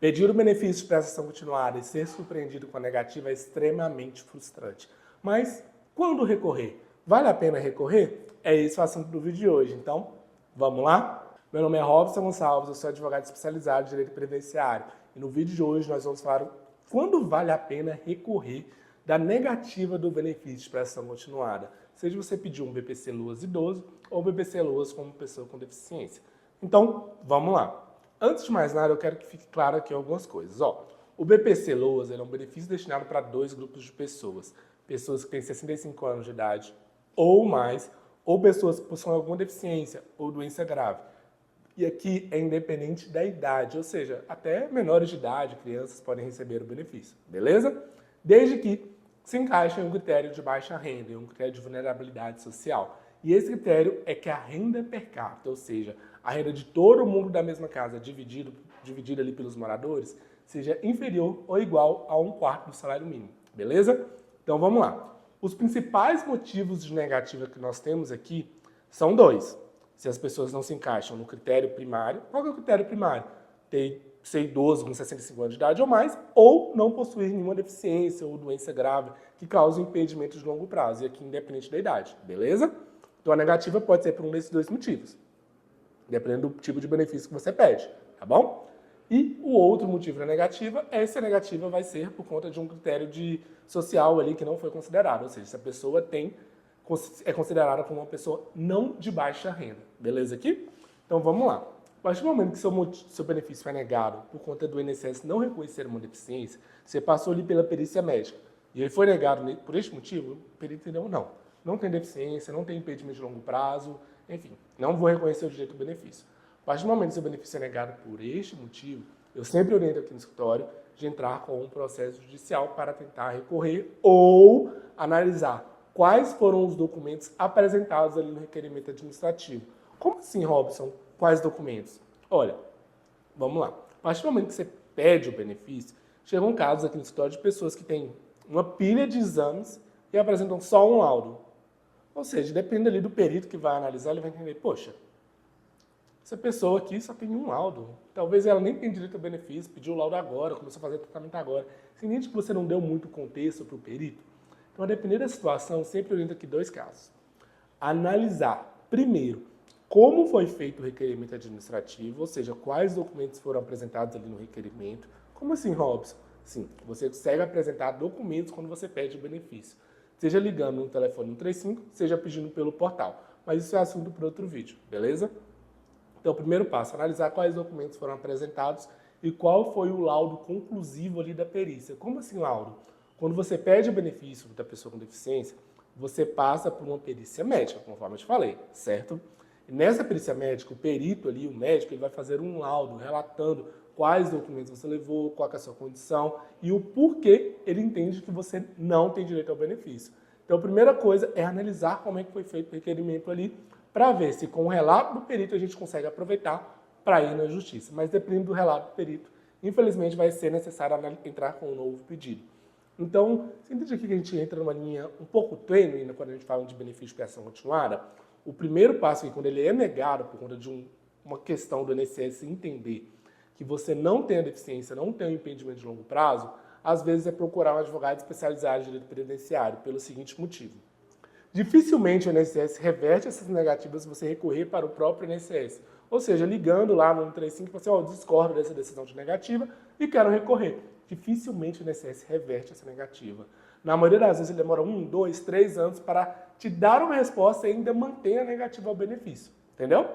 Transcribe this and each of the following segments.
Pedir o benefício de prestação continuada e ser surpreendido com a negativa é extremamente frustrante. Mas quando recorrer? Vale a pena recorrer? É esse o assunto do vídeo de hoje. Então, vamos lá? Meu nome é Robson Gonçalves, eu sou advogado especializado em Direito Previdenciário. E no vídeo de hoje nós vamos falar quando vale a pena recorrer da negativa do benefício de prestação continuada. Seja você pedir um BPC-LOAS idoso ou BPC-LOAS como pessoa com deficiência. Então, vamos lá. Antes de mais nada, eu quero que fique claro aqui algumas coisas. O BPC-LOAS é um benefício destinado para dois grupos de pessoas. Pessoas que têm 65 anos de idade ou mais, ou pessoas que possuem alguma deficiência ou doença grave. E aqui é independente da idade, ou seja, até menores de idade, crianças podem receber o benefício, beleza? Desde que se encaixe em um critério de baixa renda, em um critério de vulnerabilidade social. E esse critério é que a renda per capita, ou seja, a renda de todo mundo da mesma casa, dividida ali pelos moradores, seja inferior ou igual a 1/4 do salário mínimo, beleza? Então vamos lá. Os principais motivos de negativa que nós temos aqui são dois. Se as pessoas não se encaixam no critério primário, qual é o critério primário? Ser idoso com 65 anos de idade ou mais, ou não possuir nenhuma deficiência ou doença grave que cause impedimento de longo prazo, e aqui independente da idade, beleza? Então a negativa pode ser por um desses dois motivos, dependendo do tipo de benefício que você pede, tá bom? E o outro motivo da negativa é se a negativa vai ser por conta de um critério social ali que não foi considerado, ou seja, se a pessoa é considerada como uma pessoa não de baixa renda, beleza aqui? Então vamos lá. A partir do momento que seu benefício foi negado por conta do INSS não reconhecer uma deficiência, você passou ali pela perícia médica e ele foi negado por este motivo, o perito entendeu, não tem deficiência, não tem impedimento de longo prazo, enfim, não vou reconhecer o direito ao benefício. A partir do momento que seu benefício é negado por este motivo, eu sempre oriento aqui no escritório de entrar com um processo judicial para tentar recorrer ou analisar quais foram os documentos apresentados ali no requerimento administrativo. Como assim, Robson? Quais documentos? Olha, vamos lá. A partir do momento que você pede o benefício, chegam casos aqui no escritório de pessoas que têm uma pilha de exames e apresentam só um laudo. Ou seja, depende ali do perito que vai analisar, ele vai entender, poxa, essa pessoa aqui só tem um laudo. Talvez ela nem tenha direito ao benefício, pediu o laudo agora, começou a fazer tratamento agora. Significa que você não deu muito contexto para o perito? Então, a depender da situação, sempre oriento aqui dois casos. Analisar, primeiro, como foi feito o requerimento administrativo, ou seja, quais documentos foram apresentados ali no requerimento. Como assim, Robson? Sim, você consegue apresentar documentos quando você pede o benefício. Seja ligando no telefone 135, seja pedindo pelo portal. Mas isso é assunto para outro vídeo, beleza? Então, o primeiro passo, analisar quais documentos foram apresentados e qual foi o laudo conclusivo ali da perícia. Como assim laudo? Quando você pede o benefício da pessoa com deficiência, você passa por uma perícia médica, conforme eu te falei, certo? E nessa perícia médica, o perito ali, o médico, ele vai fazer um laudo relatando quais documentos você levou, qual é a sua condição e o porquê ele entende que você não tem direito ao benefício. Então, a primeira coisa é analisar como é que foi feito o requerimento ali, para ver se com o relato do perito a gente consegue aproveitar para ir na justiça. Mas dependendo do relato do perito, infelizmente vai ser necessário entrar com um novo pedido. Então, você entende aqui que a gente entra numa linha um pouco tênue quando a gente fala de benefício de prestação continuada? O primeiro passo, quando ele é negado por conta de uma questão do INSS entender que você não tem a deficiência, não tem o impedimento de longo prazo, às vezes é procurar um advogado especializado em direito previdenciário, pelo seguinte motivo. Dificilmente o INSS reverte essas negativas se você recorrer para o próprio INSS. Ou seja, ligando lá no 135 e falando assim, discordo dessa decisão de negativa e quero recorrer. Dificilmente o INSS reverte essa negativa. Na maioria das vezes ele demora 1, 2, 3 anos para te dar uma resposta e ainda manter a negativa ao benefício. Entendeu?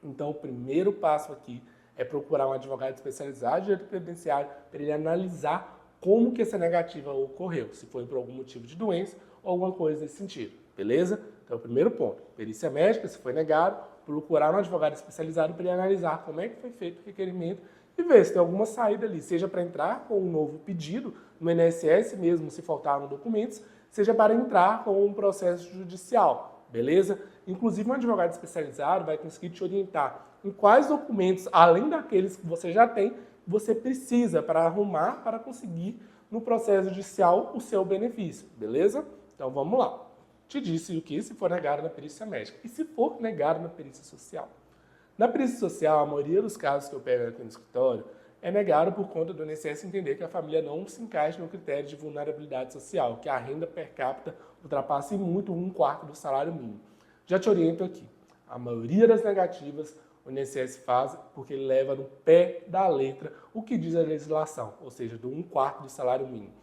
Então o primeiro passo aqui é procurar um advogado especializado em direito previdenciário para ele analisar como que essa negativa ocorreu, se foi por algum motivo de doença ou alguma coisa nesse sentido, beleza? Então, o primeiro ponto, perícia médica, se foi negado, procurar um advogado especializado para ele analisar como é que foi feito o requerimento e ver se tem alguma saída ali, seja para entrar com um novo pedido no INSS mesmo, se faltaram documentos, seja para entrar com um processo judicial, beleza? Inclusive, um advogado especializado vai conseguir te orientar em quais documentos, além daqueles que você já tem, você precisa para arrumar, para conseguir no processo judicial o seu benefício, beleza? Então vamos lá. Te disse o que se for negado na perícia médica e se for negado na perícia social. Na perícia social, a maioria dos casos que eu pego aqui no escritório é negado por conta do INSS entender que a família não se encaixa no critério de vulnerabilidade social, que a renda per capita ultrapasse muito 1/4 do salário mínimo. Já te oriento aqui, a maioria das negativas o INSS faz porque ele leva no pé da letra o que diz a legislação, ou seja, do 1/4 do salário mínimo,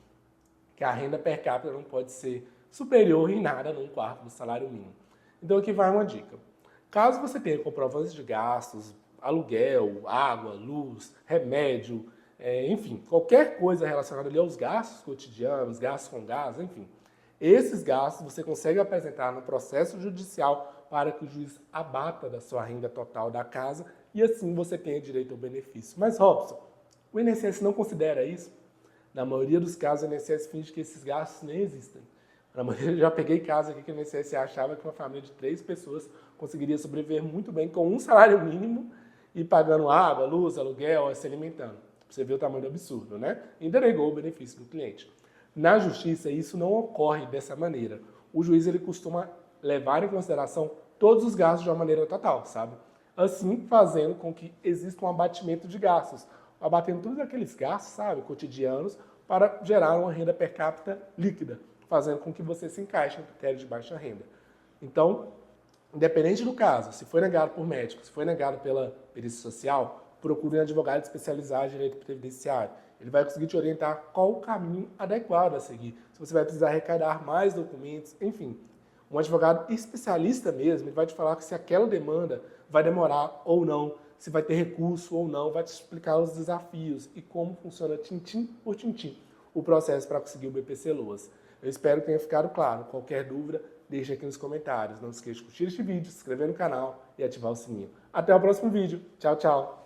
que a renda per capita não pode ser superior em nada no 1/4 do salário mínimo. Então aqui vai uma dica. Caso você tenha comprovantes de gastos, aluguel, água, luz, remédio, enfim, qualquer coisa relacionada ali aos gastos cotidianos, gastos com gás, enfim, esses gastos você consegue apresentar no processo judicial para que o juiz abata da sua renda total da casa e assim você tenha direito ao benefício. Mas, Robson, o INSS não considera isso? Na maioria dos casos, o INSS finge que esses gastos nem existem. Na maioria, eu já peguei casos aqui que o INSS achava que uma família de 3 pessoas conseguiria sobreviver muito bem com um salário mínimo e pagando água, luz, aluguel, se alimentando. Você vê o tamanho do absurdo, né? Ainda negou o benefício do cliente. Na justiça, isso não ocorre dessa maneira. O juiz ele costuma levar em consideração todos os gastos de uma maneira total, sabe? Assim, fazendo com que exista um abatimento de gastos, abatendo todos aqueles gastos, sabe, cotidianos, para gerar uma renda per capita líquida, fazendo com que você se encaixe no critério de baixa renda. Então, independente do caso, se foi negado por médico, se foi negado pela perícia social, procure um advogado especializado em direito previdenciário. Ele vai conseguir te orientar qual o caminho adequado a seguir. Se você vai precisar arrecadar mais documentos, enfim. Um advogado especialista mesmo, ele vai te falar se aquela demanda vai demorar ou não, se vai ter recurso ou não, vai te explicar os desafios e como funciona tintim por tintim o processo para conseguir o BPC-Loas. Eu espero que tenha ficado claro. Qualquer dúvida, deixe aqui nos comentários. Não se esqueça de curtir este vídeo, se inscrever no canal e ativar o sininho. Até o próximo vídeo. Tchau, tchau!